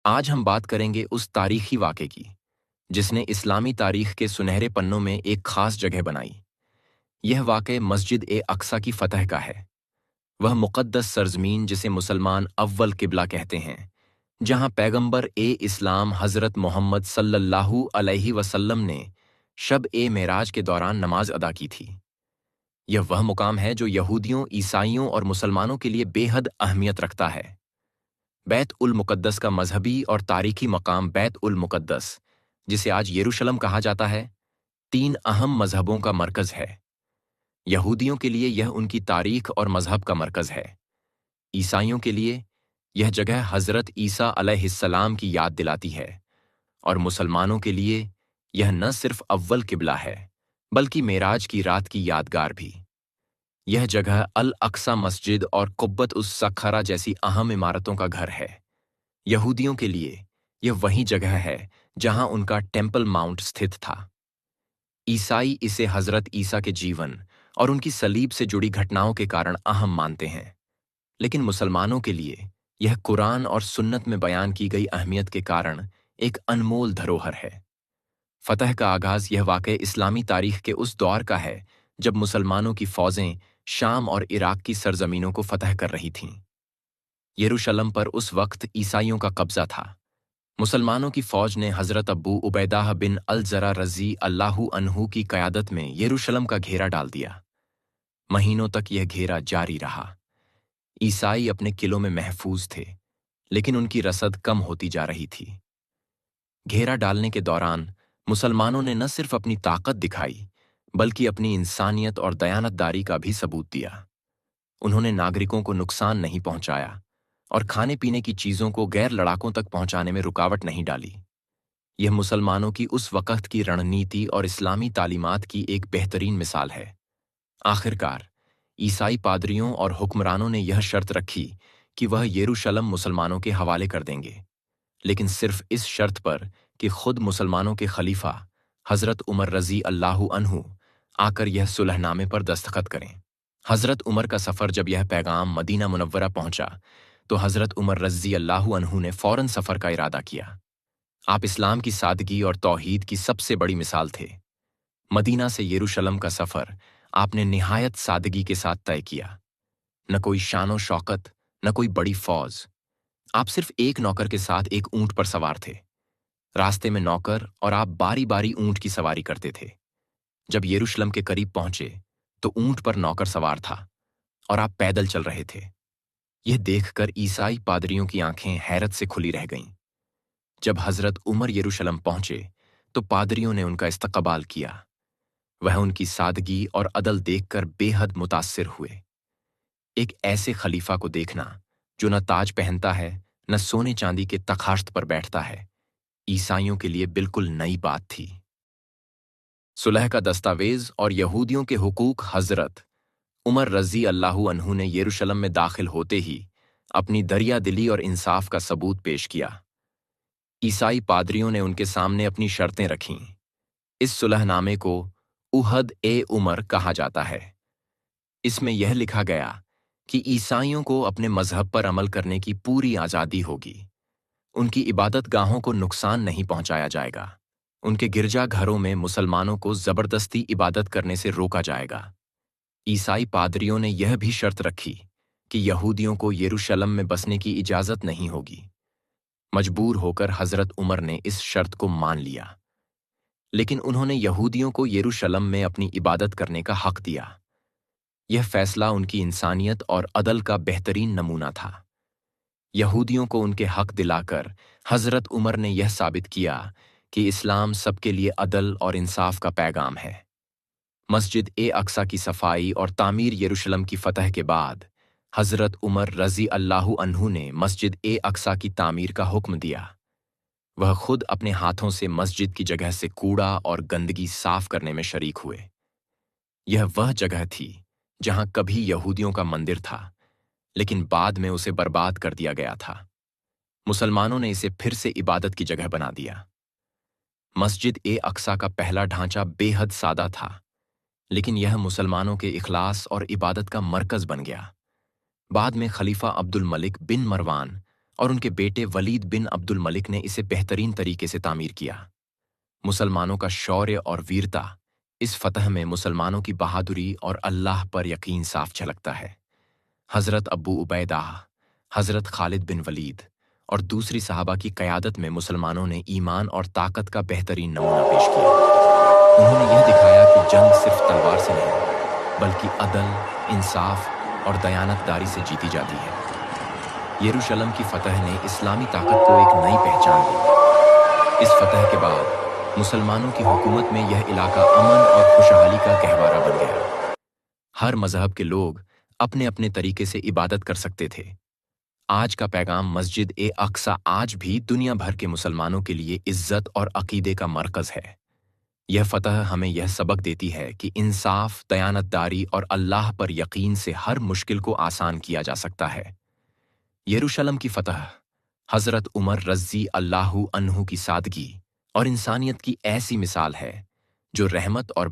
آج ہم بات کریں گے اس تاریخی واقعے کی جس نے اسلامی تاریخ کے سنہرے پنوں میں ایک خاص جگہ بنائی۔ یہ واقعہ مسجد اقصی کی فتح کا ہے، وہ مقدس سرزمین جسے مسلمان اول قبلہ کہتے ہیں، جہاں پیغمبر اسلام حضرت محمد صلی اللہ علیہ وسلم نے شب معراج کے دوران نماز ادا کی تھی۔ یہ وہ مقام ہے جو یہودیوں، عیسائیوں اور مسلمانوں کے لیے بے حد اہمیت رکھتا ہے۔ بیت المقدس کا مذہبی اور تاریخی مقام بیت المقدس، جسے آج یروشلم کہا جاتا ہے، 3 اہم مذہبوں کا مرکز ہے۔ یہودیوں کے لیے یہ ان کی تاریخ اور مذہب کا مرکز ہے۔ عیسائیوں کے لیے یہ جگہ حضرت عیسیٰ علیہ السلام کی یاد دلاتی ہے، اور مسلمانوں کے لیے یہ نہ صرف اول قبلہ ہے بلکہ معراج کی رات کی یادگار بھی۔ یہ جگہ الاقصی مسجد اور قبۃ الصخرہ جیسی اہم عمارتوں کا گھر ہے۔ یہودیوں کے لیے یہ وہی جگہ ہے جہاں ان کا ٹیمپل ماؤنٹ ستھت تھا۔ عیسائی اسے حضرت عیسیٰ کے جیون اور ان کی صلیب سے جڑی گھٹناؤں کے کارن اہم مانتے ہیں، لیکن مسلمانوں کے لیے یہ قرآن اور سنت میں بیان کی گئی اہمیت کے کارن ایک انمول دھروہر ہے۔ فتح کا آغاز یہ واقعہ اسلامی تاریخ کے اس دور کا ہے جب مسلمانوں کی فوجیں شام اور عراق کی سرزمینوں کو فتح کر رہی تھیں۔ یروشلم پر اس وقت عیسائیوں کا قبضہ تھا۔ مسلمانوں کی فوج نے حضرت ابو عبیدہ بن الجرہ رضی اللہ عنہ کی قیادت میں یروشلم کا گھیرا ڈال دیا۔ مہینوں تک یہ گھیرا جاری رہا۔ عیسائی اپنے قلعوں میں محفوظ تھے، لیکن ان کی رسد کم ہوتی جا رہی تھی۔ گھیرا ڈالنے کے دوران مسلمانوں نے نہ صرف اپنی طاقت دکھائی بلکہ اپنی انسانیت اور دیانتداری کا بھی ثبوت دیا۔ انہوں نے ناگرکوں کو نقصان نہیں پہنچایا اور کھانے پینے کی چیزوں کو غیر لڑاکوں تک پہنچانے میں رکاوٹ نہیں ڈالی۔ یہ مسلمانوں کی اس وقت کی رણنیتی اور اسلامی تعلیمات کی ایک بہترین مثال ہے۔ آخرکار عیسائی پادریوں اور حکمرانوں نے یہ شرط رکھی کہ وہ یروشلم مسلمانوں کے حوالے کر دیں گے، لیکن صرف اس شرط پر کہ خود مسلمانوں کے خلیفہ حضرت عمر رضی اللہ عنہ آ کر یہ صلح نامے پر دستخط کریں۔ حضرت عمر کا سفر جب یہ پیغام مدینہ منورہ پہنچا تو حضرت عمر رضی اللہ عنہ نے فوراً سفر کا ارادہ کیا۔ آپ اسلام کی سادگی اور توحید کی سب سے بڑی مثال تھے۔ مدینہ سے یروشلم کا سفر آپ نے نہایت سادگی کے ساتھ طے کیا۔ نہ کوئی شان و شوکت، نہ کوئی بڑی فوج۔ آپ صرف ایک نوکر کے ساتھ ایک اونٹ پر سوار تھے۔ راستے میں نوکر اور آپ باری باری اونٹ کی سواری کرتے تھے۔ جب یروشلم کے قریب پہنچے تو اونٹ پر نوکر سوار تھا اور آپ پیدل چل رہے تھے۔ یہ دیکھ کر عیسائی پادریوں کی آنکھیں حیرت سے کھلی رہ گئیں۔ جب حضرت عمر یروشلم پہنچے تو پادریوں نے ان کا استقبال کیا۔ وہ ان کی سادگی اور عدل دیکھ کر بے حد متاثر ہوئے۔ ایک ایسے خلیفہ کو دیکھنا جو نہ تاج پہنتا ہے نہ سونے چاندی کے تخاشت پر بیٹھتا ہے، عیسائیوں کے لیے بالکل نئی بات تھی۔ صلح کا دستاویز اور یہودیوں کے حقوق۔ حضرت عمر رضی اللہ عنہ نے یروشلم میں داخل ہوتے ہی اپنی دریا دلی اور انصاف کا ثبوت پیش کیا۔ عیسائی پادریوں نے ان کے سامنے اپنی شرطیں رکھیں۔ اس صلح نامے کو عہد عمر کہا جاتا ہے۔ اس میں یہ لکھا گیا کہ عیسائیوں کو اپنے مذہب پر عمل کرنے کی پوری آزادی ہوگی۔ ان کی عبادت گاہوں کو نقصان نہیں پہنچایا جائے گا۔ ان کے گرجا گھروں میں مسلمانوں کو زبردستی عبادت کرنے سے روکا جائے گا۔ عیسائی پادریوں نے یہ بھی شرط رکھی کہ یہودیوں کو یروشلم میں بسنے کی اجازت نہیں ہوگی۔ مجبور ہو کر حضرت عمر نے اس شرط کو مان لیا، لیکن انہوں نے یہودیوں کو یروشلم میں اپنی عبادت کرنے کا حق دیا۔ یہ فیصلہ ان کی انسانیت اور عدل کا بہترین نمونہ تھا۔ یہودیوں کو ان کے حق دلا کر حضرت عمر نے یہ ثابت کیا کہ اسلام سب کے لیے عدل اور انصاف کا پیغام ہے۔ مسجد اقصی کی صفائی اور تعمیر۔ یروشلم کی فتح کے بعد حضرت عمر رضی اللہ عنہ نے مسجد اقصی کی تعمیر کا حکم دیا۔ وہ خود اپنے ہاتھوں سے مسجد کی جگہ سے کوڑا اور گندگی صاف کرنے میں شریک ہوئے۔ یہ وہ جگہ تھی جہاں کبھی یہودیوں کا مندر تھا، لیکن بعد میں اسے برباد کر دیا گیا تھا۔ مسلمانوں نے اسے پھر سے عبادت کی جگہ بنا دیا۔ مسجد اقصی کا پہلا ڈھانچہ بے حد سادہ تھا، لیکن یہ مسلمانوں کے اخلاص اور عبادت کا مرکز بن گیا۔ بعد میں خلیفہ عبد الملک بن مروان اور ان کے بیٹے ولید بن عبد الملک نے اسے بہترین طریقے سے تعمیر کیا۔ مسلمانوں کا شورے اور ویرتا اس فتح میں مسلمانوں کی بہادری اور اللہ پر یقین صاف جھلکتا ہے۔ حضرت ابو عبیدہ، حضرت خالد بن ولید اور دوسری صحابہ کی قیادت میں مسلمانوں نے ایمان اور طاقت کا بہترین نمونہ پیش کیا۔ انہوں نے یہ دکھایا کہ جنگ صرف تلوار سے نہیں، بلکہ عدل، انصاف اور دیانت داری سے جیتی جاتی ہے۔ یروشلم کی فتح نے اسلامی طاقت کو ایک نئی پہچان دی۔ اس فتح کے بعد مسلمانوں کی حکومت میں یہ علاقہ امن اور خوشحالی کا گہوارہ بن گیا۔ ہر مذہب کے لوگ اپنے اپنے طریقے سے عبادت کر سکتے تھے۔ آج کا پیغام مسجد اقصی آج بھی دنیا بھر کے مسلمانوں کے لیے عزت اور عقیدے کا مرکز ہے۔ یہ فتح ہمیں یہ سبق دیتی ہے کہ انصاف، دیانت داری اور اللہ پر یقین سے ہر مشکل کو آسان کیا جا سکتا ہے۔ یروشلم کی فتح حضرت عمر رضی اللہ عنہ کی سادگی اور انسانیت کی ایسی مثال ہے جو رحمت اور